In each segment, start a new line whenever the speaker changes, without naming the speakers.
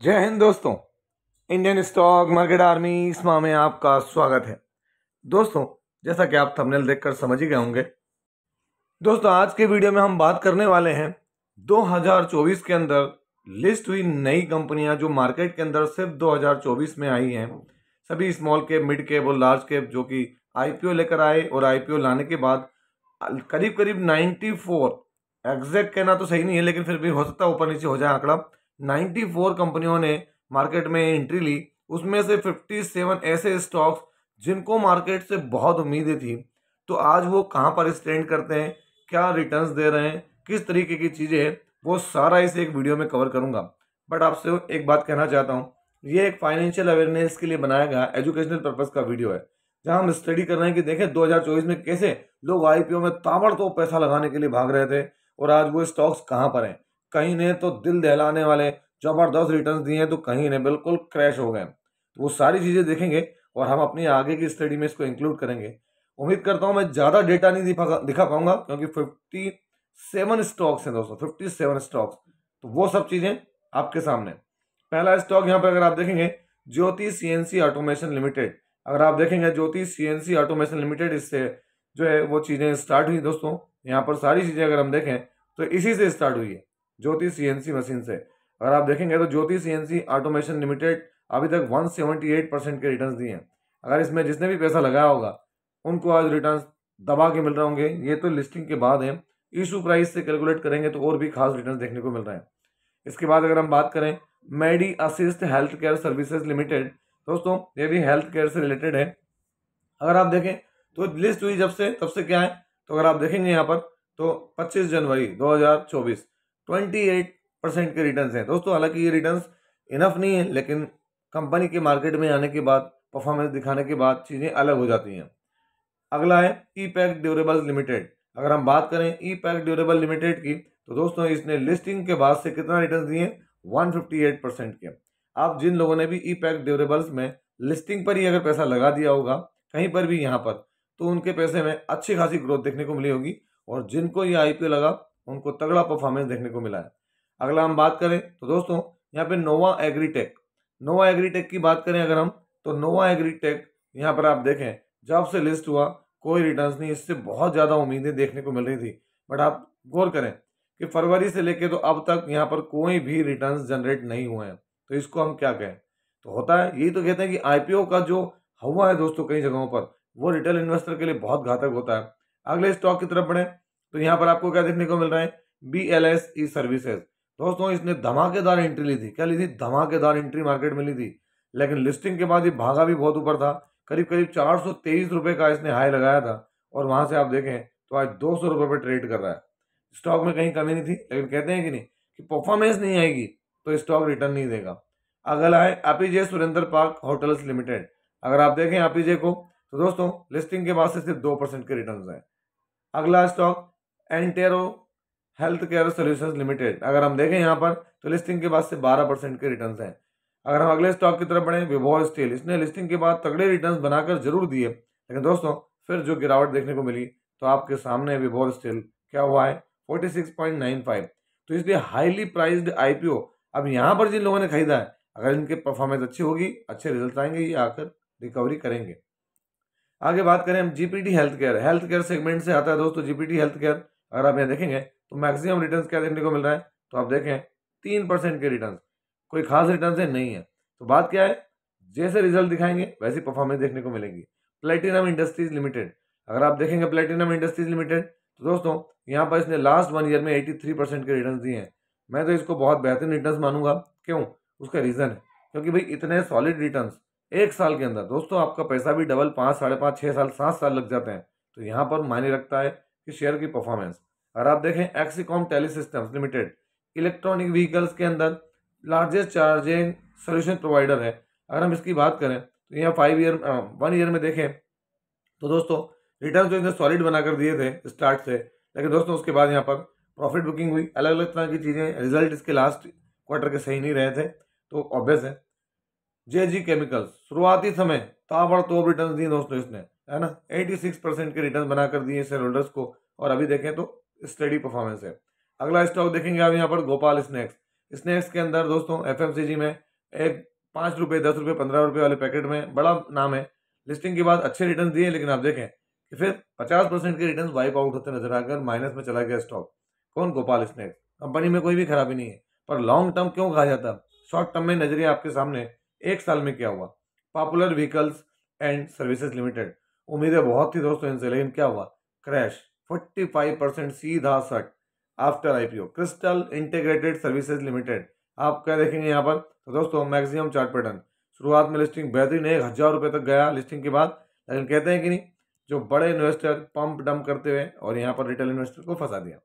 जय हिंद दोस्तों। Indian stock market army इसमा में आपका स्वागत है। दोस्तों, जैसा कि आप थंबनेल देखकर समझ ही गए होंगे, दोस्तों आज के वीडियो में हम बात करने वाले हैं 2024 के अंदर लिस्ट हुई नई कंपनियां जो मार्केट के अंदर सिर्फ 2024 में आई हैं। सभी स्मॉल कैप, मिड कैप और लार्ज कैप जो कि आईपीओ लेकर आए और आईपीओ लाने के बाद करीब करीब 94, एग्जैक्ट कहना तो सही नहीं है लेकिन फिर भी हो सकता है ऊपर नीचे हो जाए आंकड़ा, 94 कंपनियों ने मार्केट में एंट्री ली। उसमें से 57 ऐसे स्टॉक्स जिनको मार्केट से बहुत उम्मीदें थी। तो आज वो कहाँ पर स्टैंड करते हैं, क्या रिटर्न्स दे रहे हैं, किस तरीके की चीज़ें हैं, वो सारा इस एक वीडियो में कवर करूंगा। बट आपसे एक बात कहना चाहता हूँ, ये एक फाइनेंशियल अवेयरनेस के लिए बनाया गया एजुकेशनल पर्पज़ का वीडियो है, जहाँ हम स्टडी कर रहे हैं कि देखें 2024 में कैसे लोग आईपीओ में ताबड़तोड़ पैसा लगाने के लिए भाग रहे थे और आज वो स्टॉक्स कहाँ पर हैं। कहीं ने तो दिल दहलाने वाले जबरदस्त रिटर्न्स दिए हैं, तो कहीं ने बिल्कुल क्रैश हो गए। तो वो सारी चीज़ें देखेंगे और हम अपनी आगे की स्टडी में इसको इंक्लूड करेंगे। उम्मीद करता हूँ मैं ज़्यादा डेटा नहीं दिखा पाऊंगा क्योंकि 57 स्टॉक्स हैं दोस्तों, 57 स्टॉक्स। तो वो सब चीज़ें आपके सामने। पहला स्टॉक यहाँ पर अगर आप देखेंगे, ज्योति सीएनसी ऑटोमेशन लिमिटेड। अगर आप देखेंगे ज्योति सीएनसी ऑटोमेशन लिमिटेड, इससे जो है वो चीज़ें स्टार्ट हुई दोस्तों। यहाँ पर सारी चीज़ें अगर हम देखें तो इसी से स्टार्ट हुई है, ज्योति सीएनसी मशीन से। अगर आप देखेंगे तो ज्योति सीएनसी ऑटोमेशन लिमिटेड अभी तक 178% के रिटर्न्स दिए हैं। अगर इसमें जिसने भी पैसा लगाया होगा उनको आज रिटर्न्स दबा के मिल रहे होंगे। ये तो लिस्टिंग के बाद है, इशू प्राइस से कैलकुलेट करेंगे तो और भी खास रिटर्न्स देखने को मिल रहे हैं। इसके बाद अगर हम बात करें Medi Assist health care services limited, दोस्तों ये भी हेल्थ केयर से रिलेटेड है। अगर आप देखें तो लिस्ट हुई जब से तब से क्या है, तो अगर आप देखेंगे यहाँ पर तो 25 जनवरी 2024 28% के रिटर्न्स हैं दोस्तों। हालांकि ये रिटर्न्स इनफ नहीं है, लेकिन कंपनी के मार्केट में आने के बाद, परफॉर्मेंस दिखाने के बाद चीज़ें अलग हो जाती हैं। अगला है ई पैक ड्यूरेबल्स लिमिटेड। अगर हम बात करें ई पैक ड्यूरेबल लिमिटेड की, तो दोस्तों इसने लिस्टिंग के बाद से कितना रिटर्न दिए, 158% के। आप जिन लोगों ने भी ई पैक ड्यूरेबल्स में लिस्टिंग पर ही अगर पैसा लगा दिया होगा कहीं पर भी यहाँ पर, तो उनके पैसे में अच्छी खासी ग्रोथ देखने को मिली होगी और जिनको ये आईपीओ लगा उनको तगड़ा परफॉर्मेंस देखने को मिला है। अगला हम बात करें तो दोस्तों यहाँ पे नोवा एग्रीटेक। नोवा एग्रीटेक की बात करें अगर हम, तो नोवा एग्रीटेक यहाँ पर आप देखें जब से लिस्ट हुआ कोई रिटर्न्स नहीं, इससे बहुत ज़्यादा उम्मीदें देखने को मिल रही थी। बट आप गौर करें कि फरवरी से लेके तो अब तक यहाँ पर कोई भी रिटर्न्स जनरेट नहीं हुए हैं। तो इसको हम क्या कहें, तो होता है यही तो कहते हैं कि आईपीओ का जो हुआ है दोस्तों कई जगहों पर, वो रिटेल इन्वेस्टर के लिए बहुत घातक होता है। अगले स्टॉक की तरफ बढ़े तो यहाँ पर आपको क्या देखने को मिल रहा है, BLS ई सर्विसेज। दोस्तों इसने धमाकेदार एंट्री ली थी, क्या ली थी, धमाकेदार एंट्री मार्केट में ली थी। लेकिन लिस्टिंग के बाद ये भागा भी बहुत ऊपर था, करीब करीब 423 रुपये का इसने हाई लगाया था और वहाँ से आप देखें तो आज 200 रुपये पर ट्रेड कर रहा है। स्टॉक में कहीं कमी नहीं थी, लेकिन कहते हैं कि नहीं कि परफॉर्मेंस नहीं आएगी तो स्टॉक रिटर्न नहीं देगा। अगला है APJ Surendra park hotels limited. अगर आप देखें एपीजे को तो दोस्तों लिस्टिंग के बाद से सिर्फ 2% के रिटर्न हैं। अगला stock Entero health care solutions limited. अगर हम देखें यहाँ पर तो लिस्टिंग के बाद से 12% के रिटर्न हैं। अगर हम अगले स्टॉक की तरफ बढ़ें, विभोर स्टील, इसने लिस्टिंग के बाद तगड़े रिटर्न्स बनाकर जरूर दिए, लेकिन दोस्तों फिर जो गिरावट देखने को मिली तो आपके सामने विभोर स्टील क्या हुआ है, 46.95। तो इसलिए हाईली प्राइस्ड आईपीओ अब यहाँ पर जिन लोगों ने खरीदा है, अगर इनके परफॉर्मेंस अच्छी होगी, अच्छे रिजल्ट आएंगे, ये आकर रिकवरी करेंगे। आगे बात करें हम GPT health care, health care segment से आता है दोस्तों जीपीटी हेल्थ केयर। अगर आप यहाँ देखेंगे तो मैक्सिमम रिटर्न्स क्या देखने को मिल रहा है, तो आप देखें 3% के रिटर्न्स, कोई खास रिटर्न्स है नहीं है। तो बात क्या है, जैसे रिजल्ट दिखाएंगे वैसी परफॉर्मेंस देखने को मिलेगी। Platinum industries limited. अगर आप देखेंगे प्लेटिनम इंडस्ट्रीज लिमिटेड तो दोस्तों यहाँ पर इसने लास्ट 1 ईयर में 83% के रिटर्न दिए हैं। मैं तो इसको बहुत बेहतरीन रिटर्न मानूंगा। क्यों, उसका रीज़न है क्योंकि भाई इतने सॉलिड रिटर्न एक साल के अंदर, दोस्तों आपका पैसा भी डबल 5, 5.5, 6 साल, 7 साल लग जाते हैं। तो यहाँ पर मायने रखता है कि शेयर की परफॉर्मेंस। अगर आप देखें Exicom tele systems limited, electronic vehicles के अंदर लार्जेस्ट चार्जिंग सोल्यूशन प्रोवाइडर है। अगर हम इसकी बात करें तो यहाँ 1 ईयर में देखें तो दोस्तों रिटर्न जो इसने सॉलिड बनाकर दिए थे स्टार्ट से, लेकिन दोस्तों उसके बाद यहाँ पर प्रॉफिट बुकिंग हुई, अलग अलग तरह की चीज़ें, रिजल्ट इसके लास्ट क्वार्टर के सही नहीं रहे थे। तो ऑब्वियस है जेजी केमिकल्स, शुरुआती समय ताबड़तोड़ रिटर्न दिए दोस्तों इसने, है ना, 86% के रिटर्न बनाकर दिए शेयर होल्डर्स को, और अभी देखें तो स्टडी परफॉर्मेंस है। अगला स्टॉक देखेंगे आप यहाँ पर गोपाल स्नैक्स। स्नैक्स के अंदर दोस्तों एफएमसीजी में एक 5 रुपये, 10 रुपये, 15 रुपये वाले पैकेट में बड़ा नाम है। लिस्टिंग के बाद अच्छे रिटर्न दिए, लेकिन आप देखें कि फिर 50% के रिटर्न वाइप आउट होते नजर आकर माइनस में चला गया स्टॉक। कौन? गोपाल स्नैक्स। कंपनी में कोई भी खराबी नहीं है, पर लॉन्ग टर्म क्यों कहा जाता? शॉर्ट टर्म में नजरिया आपके सामने। एक साल में क्या हुआ? Popular vehicles and services limited, उम्मीदें बहुत थी दोस्तों इनसे, लेकिन क्या हुआ? क्रैश, 45% सीधा सट after IPO. Crystal integrated services limited, आप क्या देखेंगे यहाँ पर? तो दोस्तों मैक्सिमम चार्ट पैटर्न, शुरुआत में लिस्टिंग बेहतरीन, 1,000 रुपये तक गया लिस्टिंग के बाद, लेकिन कहते हैं कि नहीं, जो बड़े इन्वेस्टर पंप डंप करते हुए और यहाँ पर रिटेल इन्वेस्टर को फंसा दिया।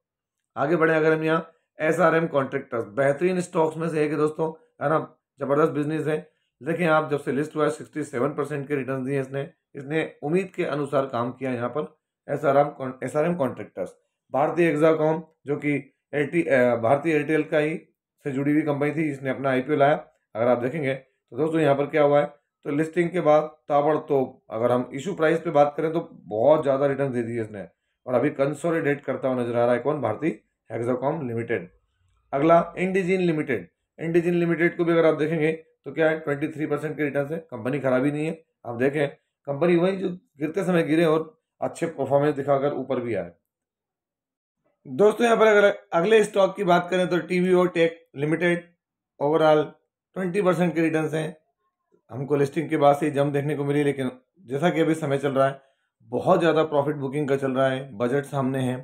आगे बढ़े अगर हम यहाँ, एसआरएम कॉन्ट्रैक्टर्स बेहतरीन स्टॉक्स में से एक है दोस्तों, है ना, जबरदस्त बिजनेस है। देखिए आप, जब से लिस्ट हुआ 67% के रिटर्न दिए इसने। इसने उम्मीद के अनुसार काम किया यहाँ पर। एसआरएम कॉन्ट्रैक्टर्स, भारतीय एक्साकॉम जो कि भारतीय एयरटेल का ही से जुड़ी हुई कंपनी थी, जिसने अपना आईपीओ लाया। अगर आप देखेंगे तो दोस्तों यहाँ पर क्या हुआ है, तो लिस्टिंग के बाद ताबड़तोड़, अगर हम इशू प्राइस पे बात करें तो बहुत ज़्यादा रिटर्न दे दिए इसने, और अभी कंसोलिडेट करता हुआ नजर आ रहा है। कौन? भारतीय हेक्साकॉम लिमिटेड। अगला इंडिजीन लिमिटेड। इंडिजीन लिमिटेड को भी अगर आप देखेंगे तो क्या है, 23% के रिटर्न है। कंपनी खराबी नहीं है, आप देखें कंपनी वही जो गिरते समय गिरे और अच्छे परफॉर्मेंस दिखाकर ऊपर भी आए। दोस्तों यहाँ पर अगर अगले स्टॉक की बात करें तो टीवीओ टेक लिमिटेड, ओवरऑल 20% के रिटर्न हैं। हमको लिस्टिंग के बाद से जम देखने को मिली, लेकिन जैसा कि अभी समय चल रहा है, बहुत ज़्यादा प्रॉफिट बुकिंग का चल रहा है, बजट सामने है।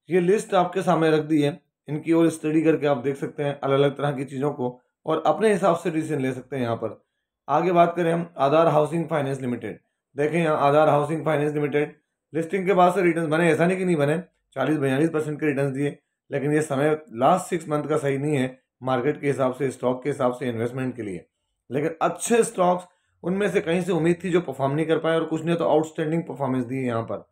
ये लिस्ट आपके सामने रख दी है, इनकी और स्टडी करके आप देख सकते हैं अलग अलग तरह की चीज़ों को, और अपने हिसाब से डिसीजन ले सकते हैं यहाँ पर। आगे बात करें हम, आधार हाउसिंग फाइनेंस लिमिटेड। देखें यहाँ, आधार हाउसिंग फाइनेंस लिमिटेड, लिस्टिंग के बाद से रिटर्न बने, ऐसा नहीं कि नहीं बने, 40-42% के रिटर्न दिए, लेकिन ये समय लास्ट 6 मंथ का सही नहीं है मार्केट के हिसाब से, स्टॉक के हिसाब से, इन्वेस्टमेंट के लिए। लेकिन अच्छे स्टॉक्स उनमें से कहीं से उम्मीद थी जो परफॉर्म नहीं कर पाए, और कुछ ने तो आउटस्टैंडिंग परफॉर्मेंस दी है यहाँ पर।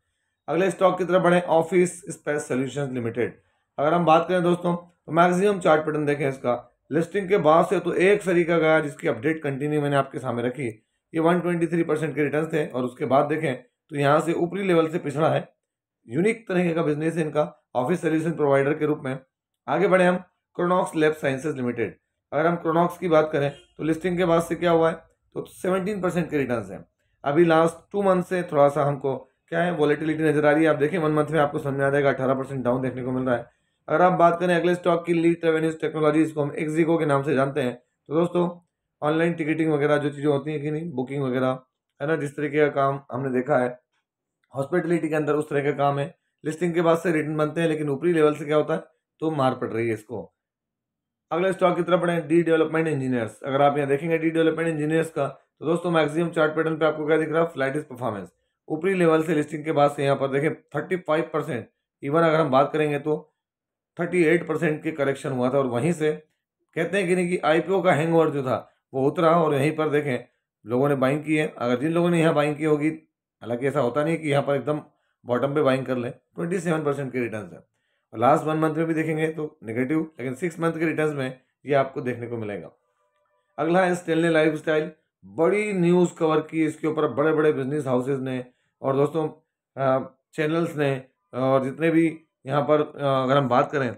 अगले स्टॉक की तरफ बढ़े, ऑफिस स्पेस सॉल्यूशंस लिमिटेड। अगर हम बात करें दोस्तों तो मैक्सिमम चार्ट पैटर्न देखें इसका, लिस्टिंग के बाद से तो एक तरीका गया जिसकी अपडेट कंटिन्यू मैंने आपके सामने रखी। ये 123% के रिटर्न थे, और उसके बाद देखें तो यहाँ से ऊपरी लेवल से पिछड़ा है। यूनिक तरीके का बिजनेस है इनका, ऑफिस सोल्यूशन प्रोवाइडर के रूप में। आगे बढ़े हम, क्रोनॉक्स लैब साइंसेज लिमिटेड। अगर हम क्रोनॉक्स की बात करें तो लिस्टिंग के बाद से क्या हुआ है, तो 17% के रिटर्न हैं। अभी लास्ट 2 मंथ से थोड़ा सा हमको क्या है, वॉलेटिलिटी नजर आ रही है। आप देखिए 1 मंथ में आपको समझ में आ जाएगा, 18% डाउन देखने को मिल रहा है। अगर आप बात करें अगले स्टॉक की, लीड रेवेन्यूज टेक्नोलॉजी, इसको हम एक्जिको के नाम से जानते हैं। तो दोस्तों ऑनलाइन टिकटिंग वगैरह जो चीज़ें होती हैं कि नहीं, बुकिंग वगैरह, है ना, जिस तरीके का काम हमने देखा है हॉस्पिटलिटी के अंदर, उस तरह का काम है। लिस्टिंग के बाद से रिटर्न बनते हैं, लेकिन ऊपरी लेवल से क्या होता है, तो मार पड़ रही है इसको। अगले स्टॉक की तरफ बढ़े, डी डेवलपमेंट इंजीनियर्स। अगर आप यहाँ देखेंगे डी डेवलपमेंट इंजीनियर्स का, तो दोस्तों मैक्सिमम चार्ट पैटर्न पे आपको क्या दिख रहा है, फ्लैटिश परफॉर्मेंस। ऊपरी लेवल से लिस्टिंग के बाद से यहाँ पर देखें 35%, इवन अगर हम बात करेंगे तो 38% के करेक्शन हुआ था, और वहीं से कहते हैं कि नहीं कि आईपीओ का हैंगओवर जो था वो उतरा, और यहीं पर देखें लोगों ने बाइंग की है। अगर जिन लोगों ने यहाँ बाइंग की होगी, हालांकि ऐसा होता नहीं कि यहाँ पर एकदम बॉटम पे बाइंग कर लें, 27% के रिटर्न है। और लास्ट 1 मंथ में भी देखेंगे तो नेगेटिव, लेकिन 6 मंथ के रिटर्न में ये आपको देखने को मिलेगा। अगला है स्टेनले लाइफस्टाइल। बड़ी न्यूज़ कवर की इसके ऊपर बड़े बड़े बिजनेस हाउसेज ने, और दोस्तों चैनल्स ने, और जितने भी यहाँ पर अगर हम बात करें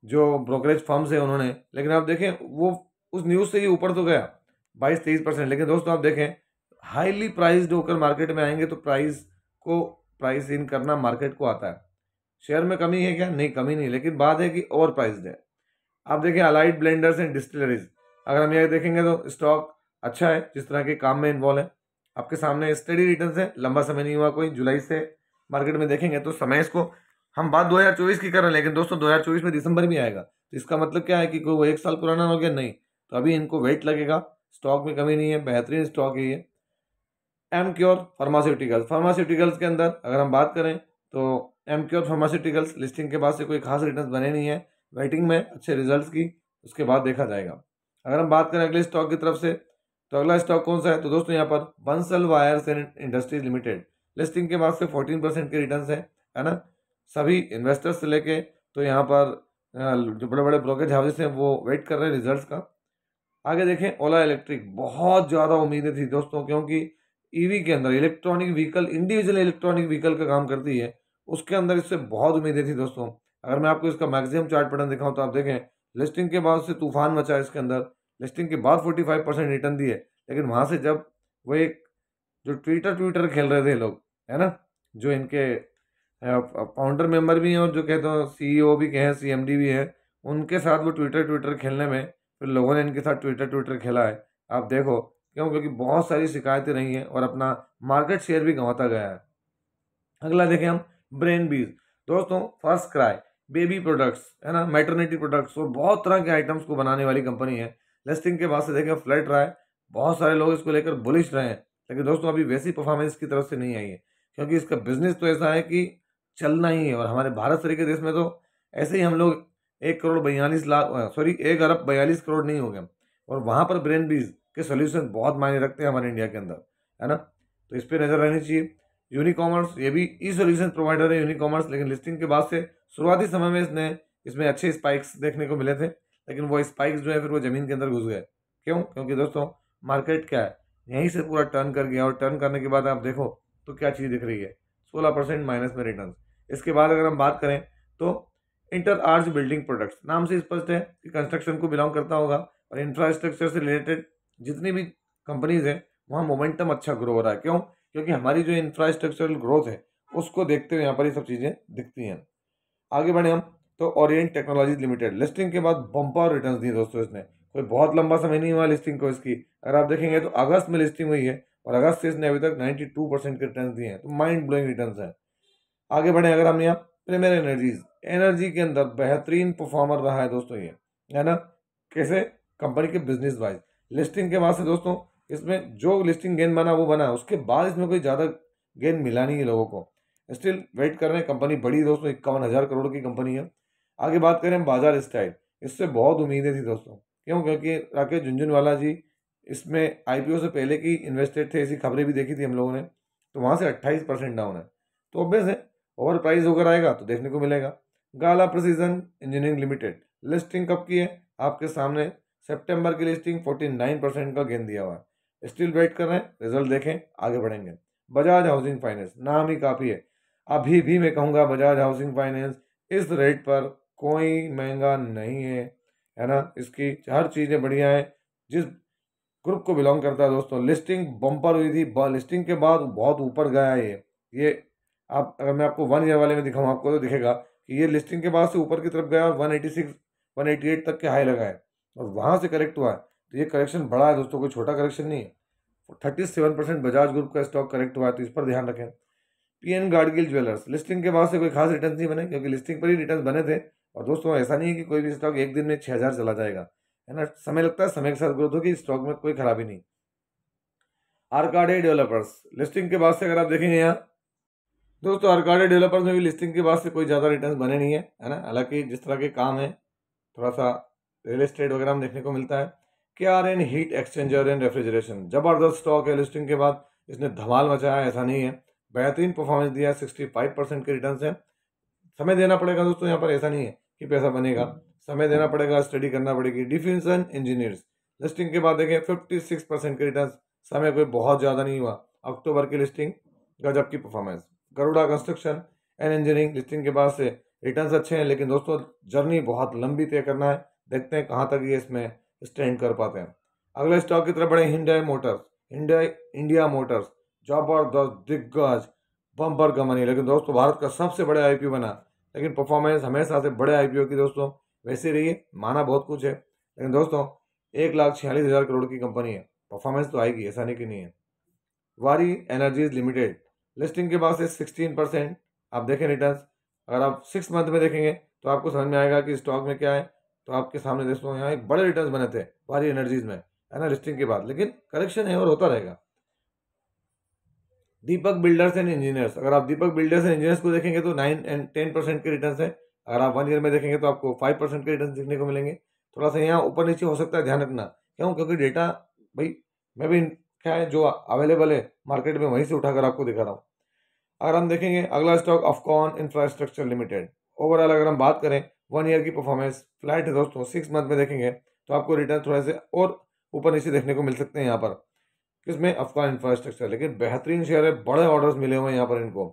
जो ब्रोकरेज फर्म्स है उन्होंने, लेकिन आप देखें वो उस न्यूज़ से ही ऊपर तो गया 22-23%। लेकिन दोस्तों आप देखें हाईली प्राइस्ड होकर मार्केट में आएंगे तो प्राइस इन करना मार्केट को आता है। शेयर में कमी है क्या? नहीं, कमी नहीं, लेकिन बात है कि ओवर प्राइस्ड है। आप देखें अलाइड ब्लेंडर्स एंड डिस्टिलरीज। अगर हम ये देखेंगे तो स्टॉक अच्छा है, जिस तरह के काम में इन्वॉल्व है। आपके सामने स्टडी रिटर्न है, लंबा समय नहीं हुआ कोई, जुलाई से मार्केट में देखेंगे तो समय, इसको हम बात 2024 की कर रहे हैं, लेकिन दोस्तों 2024 में दिसंबर भी आएगा, तो इसका मतलब क्या है कि कोई वो 1 साल पुराना हो गया? नहीं, तो अभी इनको वेट लगेगा। स्टॉक में कमी नहीं है, बेहतरीन स्टॉक है ये। एमक्योर फार्मास्यूटिकल्स के अंदर अगर हम बात करें तो एमक्योर फार्मास्यूटिकल्स लिस्टिंग के बाद से कोई खास रिटर्न बने नहीं है, वेटिंग में अच्छे रिजल्ट्स की, उसके बाद देखा जाएगा। अगर हम बात करें अगले स्टॉक की तरफ से, तो अगला स्टॉक कौन सा है, तो दोस्तों यहाँ पर Bansal wires and industries limited. Listing के बाद से 14% के रिटर्न है ना। सभी इन्वेस्टर्स से लेके तो यहाँ पर जो बड़े बड़े ब्रोकरेज हाउसेस हैं वो वेट कर रहे हैं रिजल्ट्स का। आगे देखें ओला इलेक्ट्रिक, बहुत ज़्यादा उम्मीदें थी दोस्तों, क्योंकि ईवी के अंदर electronic vehicle, individual electronic vehicle का काम करती है, उसके अंदर इससे बहुत उम्मीदें थी दोस्तों। अगर मैं आपको इसका मैक्सिमम चार्ट पैटर्न दिखाऊं तो आप देखें लिस्टिंग के बाद से तूफान मचा इसके अंदर, लिस्टिंग के बाद 45% रिटर्न दिए, लेकिन वहाँ से जब वो एक जो ट्विटर खेल रहे थे लोग, है ना, जो इनके फाउंडर मेंबर भी हैं और जो कहते हैं सीईओ भी कहें, सीएमडी भी है, उनके साथ वो ट्विटर खेलने में फिर लोगों ने इनके साथ ट्विटर खेला है। आप देखो क्यों, क्योंकि बहुत सारी शिकायतें रही हैं और अपना मार्केट शेयर भी गंवाता गया है। अगला देखें हम, ब्रेन बीज। दोस्तों फर्स्ट क्राई बेबी प्रोडक्ट्स, है ना, मैटरनिटी प्रोडक्ट्स और बहुत तरह के आइटम्स को बनाने वाली कंपनी है। लिस्टिंग के बाद से देखें फ्लैट रहा है, बहुत सारे लोग इसको लेकर बुलिश रहे हैं, लेकिन दोस्तों अभी वैसी परफॉर्मेंस की तरफ से नहीं आई है, क्योंकि इसका बिजनेस तो ऐसा है कि चलना ही है। और हमारे भारत तरीके देश में तो ऐसे ही हम लोग 1 करोड़ 42 लाख, सॉरी 1 अरब 42 करोड़ नहीं हो गए, और वहाँ पर ब्रेन बीज के सोल्यूशन बहुत मायने रखते हैं हमारे इंडिया के अंदर, है ना। तो इस पर नज़र रहनी चाहिए। यूनिकॉमर्स, ये भी ई सोल्यूशन प्रोवाइडर है यूनिकॉमर्स, लेकिन लिस्टिंग के बाद से शुरुआती समय में इसमें अच्छे स्पाइक्स देखने को मिले थे, लेकिन वो स्पाइक्स जो है फिर वो ज़मीन के अंदर घुस गए। क्यों? क्योंकि दोस्तों मार्केट क्या है, यहीं से पूरा टर्न कर गया, और टर्न करने के बाद आप देखो तो क्या चीज़ दिख रही है, 16% माइनस में रिटर्न। इसके बाद अगर हम बात करें तो इंटर आर्च बिल्डिंग प्रोडक्ट्स, नाम से स्पष्ट है कि कंस्ट्रक्शन को बिलोंग करता होगा, और इंफ्रास्ट्रक्चर से रिलेटेड जितनी भी कंपनीज हैं वहाँ मोमेंटम अच्छा ग्रो हो रहा है। क्यों? क्योंकि हमारी जो इंफ्रास्ट्रक्चरल ग्रोथ है उसको देखते हुए यहाँ पर ये सब चीज़ें दिखती हैं। आगे बढ़े हम तो ओरिएंट टेक्नोलॉजीज लिमिटेड, लिस्टिंग के बाद बम्पर रिटर्न्स दिए दोस्तों इसने, कोई बहुत लंबा समय नहीं हुआ लिस्टिंग को इसकी। अगर आप देखेंगे तो अगस्त में लिस्टिंग हुई है और अगस्त से इसने अभी तक 92% के रिटर्न दिए हैं, तो माइंड ब्लोइंग रिटर्न्स हैं। आगे बढ़े अगर हम यहाँ प्रीमियर एनर्जीज, एनर्जी के अंदर बेहतरीन परफॉर्मर रहा है दोस्तों ये, है ना, कैसे, कंपनी के बिजनेस वाइज। लिस्टिंग के बाद से दोस्तों इसमें जो लिस्टिंग गेन बना वो बना, उसके बाद इसमें कोई ज़्यादा गेन मिला नहीं है लोगों को, स्टिल वेट कर रहे हैं। कंपनी बड़ी दोस्तों, 51,000 करोड़ की कंपनी है। आगे बात करें हम बाजार स्टाइल, इससे बहुत उम्मीदें थी दोस्तों। क्यों? क्योंकि राकेश झुनझुनवाला जी इसमें आईपीओ से पहले की इन्वेस्टेड थे, ऐसी खबरें भी देखी थी हम लोगों ने, तो वहाँ से 28% डाउन है, तो ऑब्वियस है ओवर प्राइस होकर आएगा तो देखने को मिलेगा। गाला प्रिसीजन इंजीनियरिंग लिमिटेड, लिस्टिंग कब की है आपके सामने, सितंबर की लिस्टिंग, 49% का गेन दिया हुआ है, स्टिल वेट कर रहे हैं, रिजल्ट देखें आगे बढ़ेंगे। बजाज हाउसिंग फाइनेंस, नाम ही काफ़ी है, अभी भी मैं कहूँगा बजाज हाउसिंग फाइनेंस इस रेट पर कोई महंगा नहीं है ना, इसकी हर चीज़ें बढ़िया है। जिस ग्रुप को बिलोंग करता है दोस्तों, लिस्टिंग बम्पर हुई थी, लिस्टिंग के बाद बहुत ऊपर गया है ये आप अगर मैं आपको 1 ईयर वाले में दिखाऊँ आपको तो दिखेगा कि ये लिस्टिंग के बाद से ऊपर की तरफ गया और 186 188 तक के हाई लगा है, और वहाँ से करेक्ट हुआ है, तो ये करेक्शन बड़ा है दोस्तों, कोई छोटा करेक्शन नहीं है। 37% बजाज ग्रुप का स्टॉक करेक्ट हुआ है, तो इस पर ध्यान रखें। पीएन गाडगिल ज्वेलर्स, लिस्टिंग के बाद से कोई खास रिटर्न नहीं बने, क्योंकि लिस्टिंग पर ही रिटर्न बने थे, और दोस्तों ऐसा नहीं है कि कोई भी स्टॉक एक दिन में 6,000 चला जाएगा, है ना, समय लगता है, समय के साथ ग्रोथ होगी, स्टॉक में कोई खराबी नहीं। आर्काडे डेवलपर्स, लिस्टिंग के बाद से अगर आप देखेंगे यहाँ दोस्तों, आर्काडे डेवलपर्स में भी लिस्टिंग के बाद से कोई ज़्यादा रिटर्न बने नहीं है ना, हालांकि जिस तरह के काम है थोड़ा सा रियल एस्टेट वगैरह में देखने को मिलता है। KRN heat exchanger and refrigeration, जबरदस्त स्टॉक है, लिस्टिंग के बाद इसने धमाल मचाया है, ऐसा नहीं है, बेहतरीन परफॉर्मेंस दिया है, 65% के रिटर्न है। समय देना पड़ेगा दोस्तों, यहाँ पर ऐसा नहीं है कि पैसा बनेगा, समय देना पड़ेगा, स्टडी करना पड़ेगी। डिफेंस एंड इंजीनियर्स, लिस्टिंग के बाद देखें 56% के रिटर्न, समय कोई बहुत ज़्यादा नहीं हुआ, अक्टूबर की लिस्टिंग, गजब की performance. Garuda construction and engineering, listing के बाद से रिटर्न्स अच्छे हैं, लेकिन दोस्तों जर्नी बहुत लंबी तय करना है, देखते हैं कहाँ तक ये इसमें स्टैंड कर पाते हैं। अगले स्टॉक की तरफ बढ़े, Hyundai Motors, Hyundai India Motors, जबरदस्त दिग्गज बम्पर कंपनी, लेकिन दोस्तों भारत का सबसे बड़ा आईपीओ बना, लेकिन परफॉर्मेंस हमेशा से बड़े आईपीओ की दोस्तों वैसे रही है, माना बहुत कुछ है, लेकिन दोस्तों 1,46,000 करोड़ की कंपनी है, परफॉर्मेंस तो आएगी, ऐसा नहीं कि नहीं है। वारी एनर्जीज लिमिटेड, लिस्टिंग के बाद से 16% आप देखें रिटर्न्स, अगर आप 6 मंथ में देखेंगे तो आपको समझ में आएगा कि स्टॉक में क्या है। तो आपके सामने दोस्तों यहाँ एक बड़े रिटर्न्स बने थे वारी एनर्जीज में, है ना, लिस्टिंग के बाद, लेकिन करेक्शन है और होता रहेगा। दीपक बिल्डर्स एंड इंजीनियर्स, अगर आप दीपक बिल्डर्स एंड इंजीनियर्स को देखेंगे तो 9 एंड 10% के रिटर्न्स है, अगर आप 1 ईयर में देखेंगे तो आपको 5% के रिटर्न देखने को मिलेंगे। थोड़ा सा यहाँ ऊपर नीचे हो सकता है, ध्यान रखना, क्यों? क्योंकि डेटा भाई मैं भी क्या है जो अवेलेबल है मार्केट में वहीं से उठाकर आपको दिखा रहा हूँ। अगर हम देखेंगे अगला स्टॉक अफकॉन इंफ्रास्ट्रक्चर लिमिटेड, ओवरऑल अगर हम बात करें 1 ईयर की परफॉर्मेंस फ्लैट है दोस्तों, 6 मंथ में देखेंगे तो आपको रिटर्न थोड़े से और ऊपर नीचे देखने को मिल सकते हैं यहाँ पर, किसमें, अफकॉन इंफ्रास्ट्रक्चर, लेकिन बेहतरीन शेयर है, बड़े ऑर्डर्स मिले हुए हैं यहाँ पर इनको।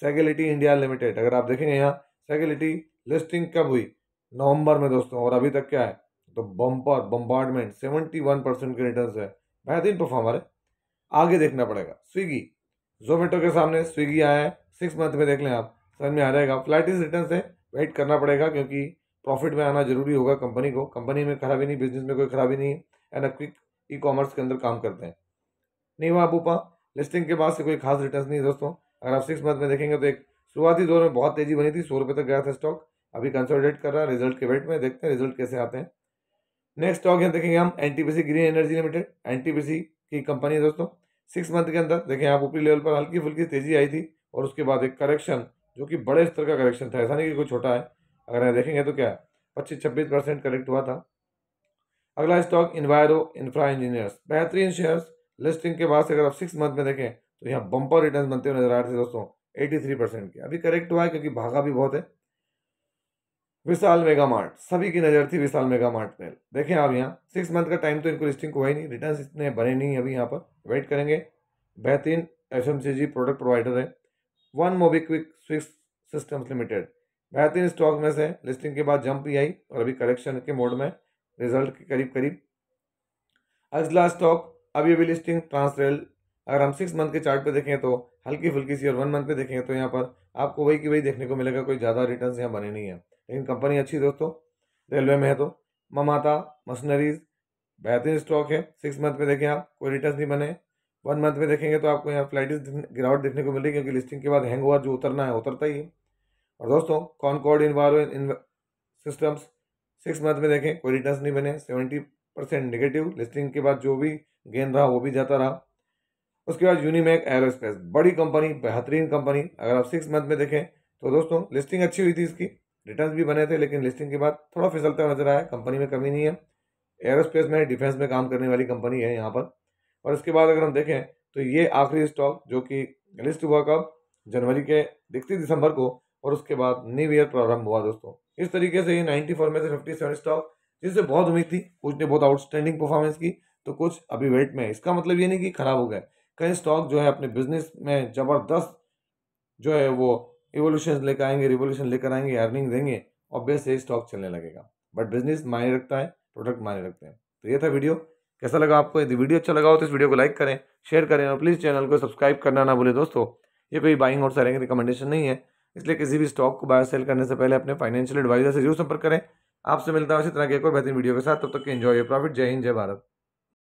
सेगेलिटी इंडिया लिमिटेड, अगर आप देखेंगे यहाँ सेगेलिटी लिस्टिंग कब हुई, नवंबर में दोस्तों, और अभी तक क्या है, तो बम्पर बम्बार्डमेंट 71% के रिटर्न है, बेहतरीन परफॉर्मर है, आगे देखना पड़ेगा। स्विगी, जोमेटो के सामने स्विगी आया है, 6 मंथ में देख लें आप, समझ में आ जाएगा। फ्लैटिस रिटर्न से वेट करना पड़ेगा क्योंकि प्रॉफिट में आना जरूरी होगा कंपनी को। कंपनी में खराबी नहीं, बिजनेस में कोई खराबी नहीं है, एंड क्विक ई कॉमर्स के अंदर काम करते हैं। नीवा बूपा लिस्टिंग के बाद से कोई खास रिटर्न नहीं दोस्तों। अगर आप 6 मंथ में देखेंगे तो एक शुरुआती दौर में बहुत तेजी बनी थी, 100 रुपये तक गया था स्टॉक, अभी कंसोलिडेट कर रहा है रिजल्ट के वेट में, देखते हैं रिजल्ट कैसे आते हैं। नेक्स्ट स्टॉक है देखेंगे हम NTPC green energy limited, NTPC की कंपनी है दोस्तों। 6 मंथ के अंदर देखें आप ऊपरी लेवल पर हल्की फुल्की तेजी आई थी और उसके बाद एक करेक्शन जो कि बड़े स्तर का करेक्शन था, ऐसा नहीं कि कोई छोटा है। अगर आप देखेंगे तो क्या 25-26% करेक्ट हुआ था। अगला स्टॉक इन्वायरो इंफ्रा इंजीनियर्स, बेहतरीन शेयर्स, लिस्टिंग के बाद से अगर आप 6 मंथ में देखें तो यहाँ बम्पर रिटर्न बनते हुए नजर आ रहे थे दोस्तों 83% के। अभी करेक्ट हुआ है क्योंकि भागा भी बहुत है। विशाल मेगा मार्ट, सभी की नज़र थी विशाल मेगा मार्ट में। देखें आप यहाँ 6 मंथ का टाइम तो इनको लिस्टिंग को हुआ ही नहीं, रिटर्न इतने बने नहीं अभी, यहाँ पर वेट करेंगे। बेहतरीन एफएमसीजी प्रोडक्ट प्रोवाइडर है। One MobiKwik Swiss systems limited, बेहतरीन स्टॉक में से, लिस्टिंग के बाद जंप भी आई और अभी करेक्शन के मोड में, रिजल्ट के करीब करीब। अगला स्टॉक अभी लिस्टिंग ट्रांसरेल, अगर हम 6 मंथ के चार्ट पे देखें तो हल्की फुल्की सी, और 1 मंथ पे देखें तो यहाँ पर आपको वही की वही देखने को मिलेगा, कोई ज़्यादा रिटर्न यहाँ बने नहीं है, लेकिन कंपनी अच्छी दोस्तों। रेलवे में है तो ममाता मशीनरीज, बेहतरीन स्टॉक है। 6 मंथ में देखें आप कोई रिटर्न नहीं बने, 1 मंथ में देखेंगे तो आपको यहाँ फ्लाइटिस गिरावट देखने को मिल रही है क्योंकि लिस्टिंग के बाद हैंग ओवर जो उतरना है उतरता ही है। और दोस्तों कॉनकॉर्ड इन्वायरो सिस्टम्स, 6 मंथ में देखें कोई रिटर्न नहीं बने, 70% नेगेटिव, लिस्टिंग के बाद जो भी गेन रहा वो भी जाता रहा। उसके बाद यूनिमैक एरोस्पेस, बड़ी कंपनी, बेहतरीन कंपनी, अगर आप 6 मंथ में देखें तो दोस्तों लिस्टिंग अच्छी हुई थी इसकी, रिटर्न्स भी बने थे, लेकिन लिस्टिंग के बाद थोड़ा फिसलता नजर आया। कंपनी में कमी नहीं है, एरोस्पेस में डिफेंस में काम करने वाली कंपनी है यहाँ पर। और इसके बाद अगर हम देखें तो ये आखिरी स्टॉक जो कि लिस्ट हुआ कब, जनवरी के 31 दिसंबर को, और उसके बाद न्यू ईयर प्रारंभ हुआ दोस्तों। इस तरीके से ये 94 में से 57 स्टॉक, जिससे बहुत उम्मीद थी, कुछ ने बहुत आउटस्टैंडिंग परफॉर्मेंस की तो कुछ अभी वेट में है। इसका मतलब ये नहीं कि खराब हो गए, कई स्टॉक जो है अपने बिजनेस में ज़बरदस्त जो है वो इवोल्यूशन लेकर आएंगे, रिवोल्यूशन लेकर आएंगे, अर्निंग देंगे और बेस से स्टॉक चलने लगेगा। बट बिजनेस मायने रखता है, प्रोडक्ट मायने रखते हैं। तो ये था वीडियो, कैसा लगा आपको? यदि वीडियो अच्छा लगा हो तो इस वीडियो को लाइक करें, शेयर करें और प्लीज़ चैनल को सब्सक्राइब करना ना भूलें दोस्तों। ये कोई बाइंग और सेलिंग रिकमेंडेशन नहीं है, इसलिए किसी भी स्टॉक को बाय सेल करने से पहले अपने फाइनेंशियल एडवाइजर से जरूर संपर्क करें। आपसे मिलता है इसी तरह के एक और बेहतरीन वीडियो के साथ, तब तक के एंजॉय योर प्रॉफिट। जय हिंद, जय भारत।